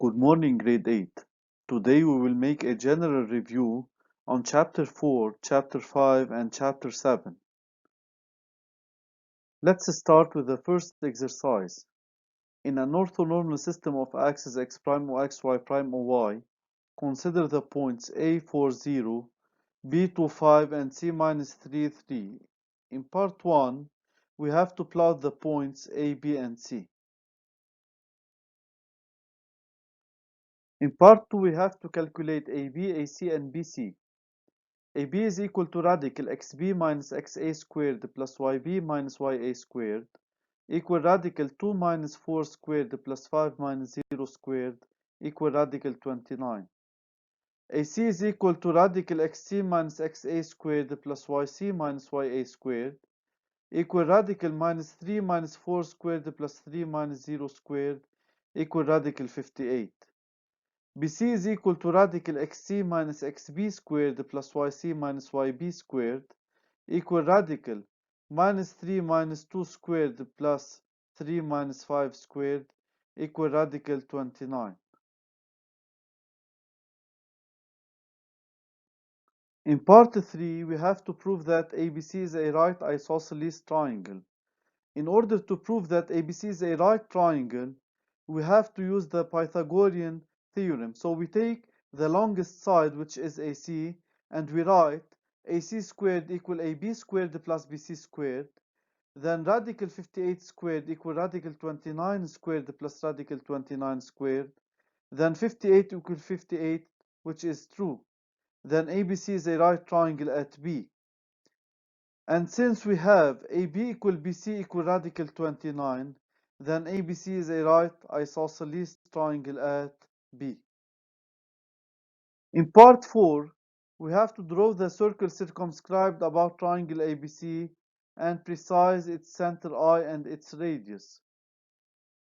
Good morning, grade 8. Today we will make a general review on Chapter 4, Chapter 5, and Chapter 7. Let's start with the first exercise. In an orthonormal system of axes x prime or x, y prime or y, consider the points a 4, 0, b 2, 5, and c minus 3, 3. In part 1, we have to plot the points a, b, and c. In part 2, we have to calculate AB, AC, and BC. AB is equal to radical xb minus xa squared plus yb minus ya squared equal radical 2 minus 4 squared plus 5 minus 0 squared equal radical 29. AC is equal to radical xc minus xa squared plus yc minus ya squared equal radical minus 3 minus 4 squared plus 3 minus 0 squared equal radical 58. BC is equal to radical xc minus xb squared plus yc minus yb squared equal radical minus 3 minus 2 squared plus 3 minus 5 squared equal radical 29. In part 3, we have to prove that ABC is a right isosceles triangle. In order to prove that ABC is a right triangle, we have to use the Pythagorean theorem. So we take the longest side, which is AC, and we write AC squared equal AB squared plus BC squared. Then radical 58 squared equal radical 29 squared plus radical 29 squared. Then 58 equal 58, which is true. Then ABC is a right triangle at B. And since we have AB equal BC equal radical 29, then ABC is a right isosceles triangle at B. In part 4, we have to draw the circle circumscribed about triangle ABC and precise its center I and its radius.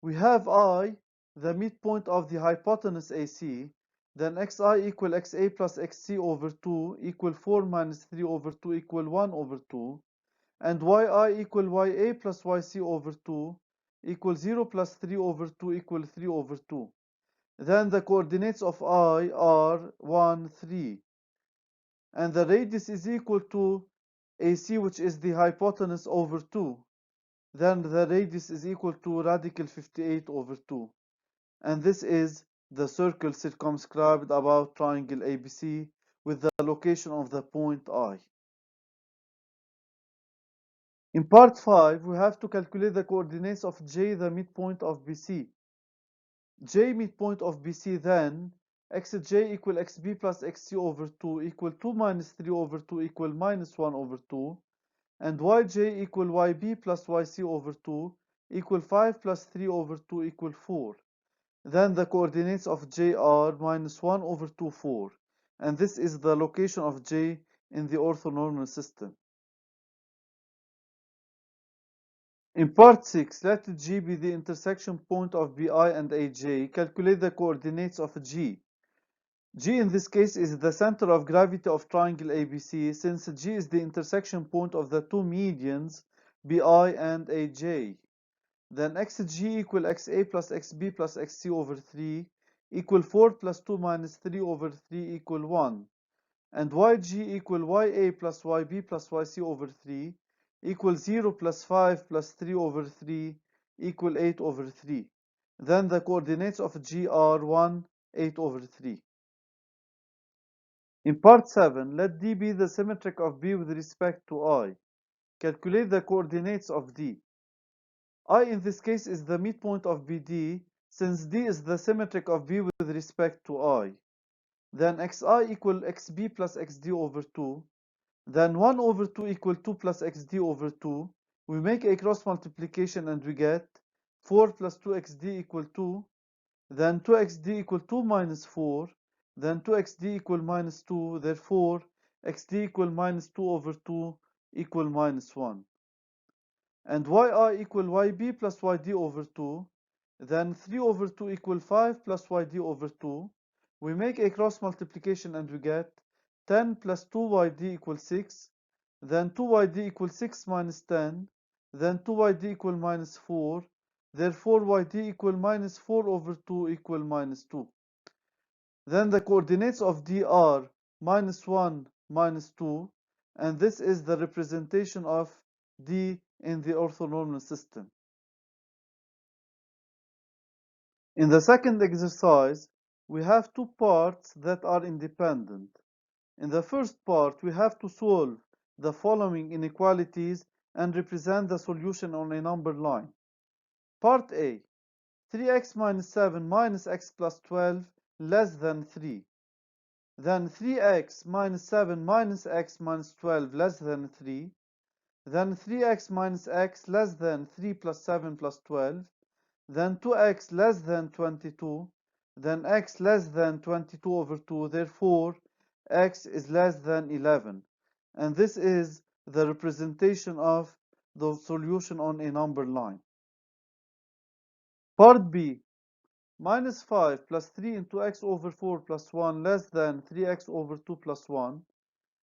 We have I, the midpoint of the hypotenuse AC, then xi equal xa plus xc over 2 equal 4 minus 3 over 2 equal 1 over 2, and yi equal ya plus yc over 2 equal 0 plus 3 over 2 equal 3 over 2. Then the coordinates of I are 1, 3. And the radius is equal to AC, which is the hypotenuse, over 2. Then the radius is equal to radical 58 over 2. And this is the circle circumscribed about triangle ABC with the location of the point I. In part 5, we have to calculate the coordinates of J, the midpoint of BC. J midpoint of BC, then xj equal xb plus xc over 2 equal 2 minus 3 over 2 equal minus 1 over 2, and yj equal yb plus yc over 2 equal 5 plus 3 over 2 equal 4. Then the coordinates of J are minus 1 over 2, 4, and this is the location of J in the orthonormal system. In part 6, let G be the intersection point of BI and AJ. Calculate the coordinates of G. G in this case is the center of gravity of triangle ABC, since G is the intersection point of the two medians BI and AJ. Then xg equal xa plus xb plus xc over 3 equal 4 plus 2 minus 3 over 3 equal 1. And yg equal ya plus yb plus yc over 3 equal 0 plus 5 plus 3 over 3 equal 8 over 3. Then the coordinates of G are 1, 8 over 3. In part 7, let D be the symmetric of B with respect to I. Calculate the coordinates of D. I in this case is the midpoint of BD, since D is the symmetric of B with respect to I. Then xi equal xb plus xd over 2. Then 1 over 2 equal 2 plus xd over 2. We make a cross multiplication and we get 4 plus 2xd equal 2. Then 2xd equal 2 minus 4. Then 2xd equal minus 2. Therefore, xd equal minus 2 over 2 equal minus 1. And yi equal yb plus yd over 2. Then 3 over 2 equal 5 plus yd over 2. We make a cross multiplication and we get 10 plus 2yd equals 6. Then 2yd equals 6 minus 10. Then 2yd equal minus 4. Therefore, yd equal minus 4 over 2 equal minus 2. Then the coordinates of d are minus 1, minus 2, and this is the representation of d in the orthonormal system. In the second exercise, we have two parts that are independent. In the first part, we have to solve the following inequalities and represent the solution on a number line. Part A, 3x minus 7 minus x plus 12 less than 3. Then 3x minus 7 minus x minus 12 less than 3. Then 3x minus x less than 3 plus 7 plus 12. Then 2x less than 22. Then x less than 22 over 2. Therefore, x is less than 11. And this is the representation of the solution on a number line. Part B, minus 5 plus 3 into x over 4 plus 1 less than 3x over 2 plus 1.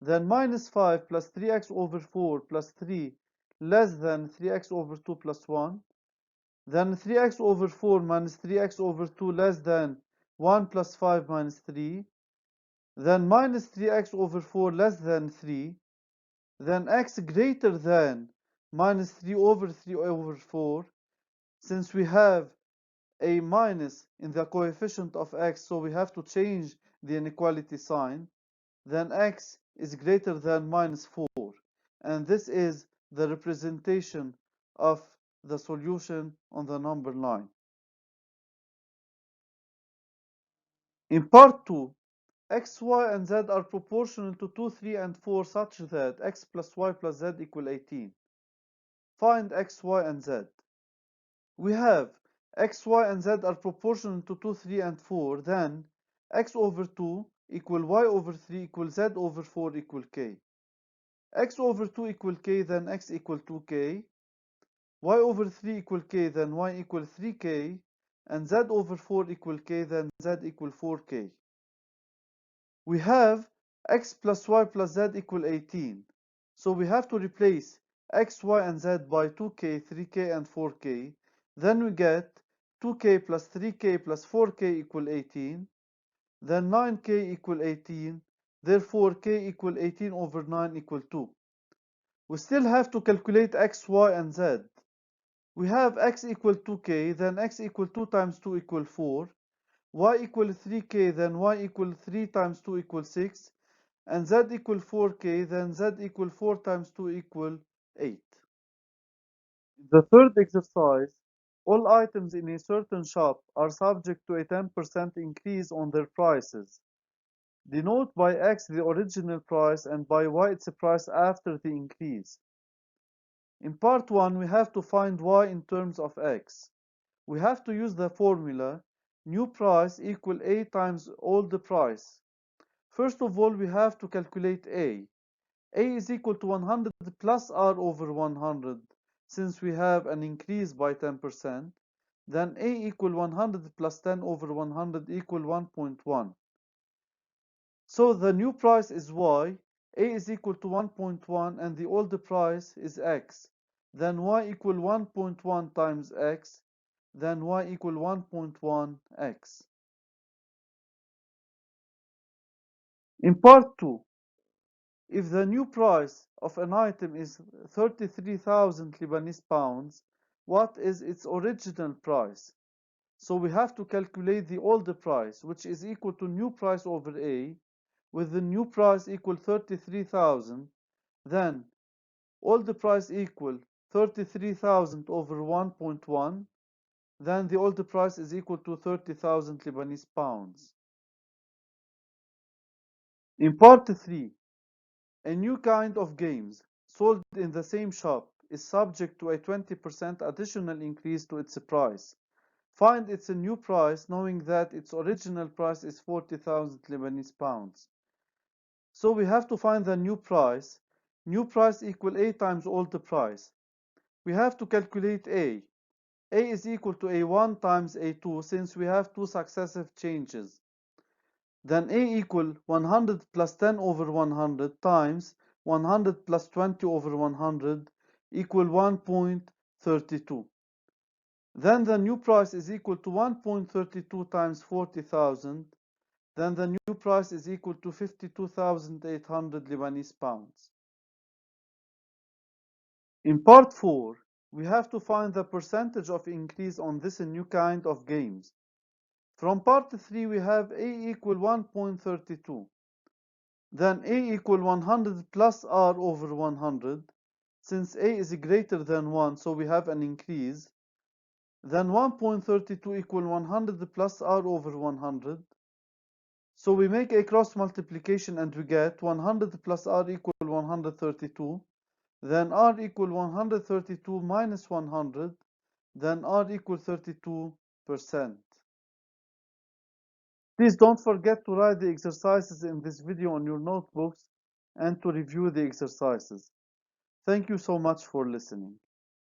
Then minus 5 plus 3x over 4 plus 3 less than 3x over 2 plus 1. Then 3x over 4 minus 3x over 2 less than 1 plus 5 minus 3. Then minus 3x over 4 less than 3. Then x greater than minus 3 over 4. Since we have a minus in the coefficient of x, so we have to change the inequality sign. Then x is greater than minus 4. And this is the representation of the solution on the number line. In part 2, x, y, and z are proportional to 2, 3, and 4 such that x plus y plus z equal 18. Find x, y, and z. We have x, y, and z are proportional to 2, 3, and 4. Then x over 2 equal y over 3 equal z over 4 equal k. X over 2 equal k, then x equal 2k. Y over 3 equal k, then y equal 3k. And z over 4 equal k, then z equal 4k. We have x plus y plus z equal 18. So we have to replace x, y, and z by 2k, 3k, and 4k. Then we get 2k plus 3k plus 4k equal 18. Then 9k equal 18. Therefore, k equal 18 over 9 equal 2. We still have to calculate x, y, and z. We have x equal 2k, then x equal 2 times 2 equal 4. Y equal 3k, then y equal 3 times 2 equal 6. And z equal 4k, then z equal 4 times 2 equal 8. The third exercise, all items in a certain shop are subject to a 10% increase on their prices. Denote by X the original price and by Y its price after the increase. In part 1, we have to find Y in terms of X. We have to use the formula new price equal A times old price. First of all, we have to calculate A. A is equal to 100 plus R over 100, since we have an increase by 10%. Then A equal 100 plus 10 over 100 equal 1.1. So the new price is Y, A is equal to 1.1, and the old price is X. Then Y equal 1.1 times X, then Y equal 1.1 X. In part 2, if the new price of an item is 33,000 Lebanese pounds, what is its original price? So we have to calculate the old price, which is equal to new price over A, with the new price equal 33,000, then old price equal 33,000 over 1.1, then the old price is equal to 30,000 Lebanese pounds. In part 3, a new kind of games sold in the same shop is subject to a 20% additional increase to its price. Find its new price knowing that its original price is 40,000 Lebanese pounds. So we have to find the new price. New price equal A times old price. We have to calculate A. A is equal to A1 times A2 since we have two successive changes. Then A equal 100 plus 10 over 100 times 100 plus 20 over 100 equal 1.32. Then the new price is equal to 1.32 times 40,000. Then the new price is equal to 52,800 Lebanese pounds. In part 4, we have to find the percentage of increase on this new kind of games. From part 3, we have A equal 1.32. Then A equal 100 plus R over 100. Since A is greater than 1, so we have an increase. Then 1.32 equal 100 plus R over 100. So we make a cross multiplication and we get 100 plus R equal 132. Then R equal 132 minus 100. Then R equal 32%. Please don't forget to write the exercises in this video on your notebooks and to review the exercises. Thank you so much for listening.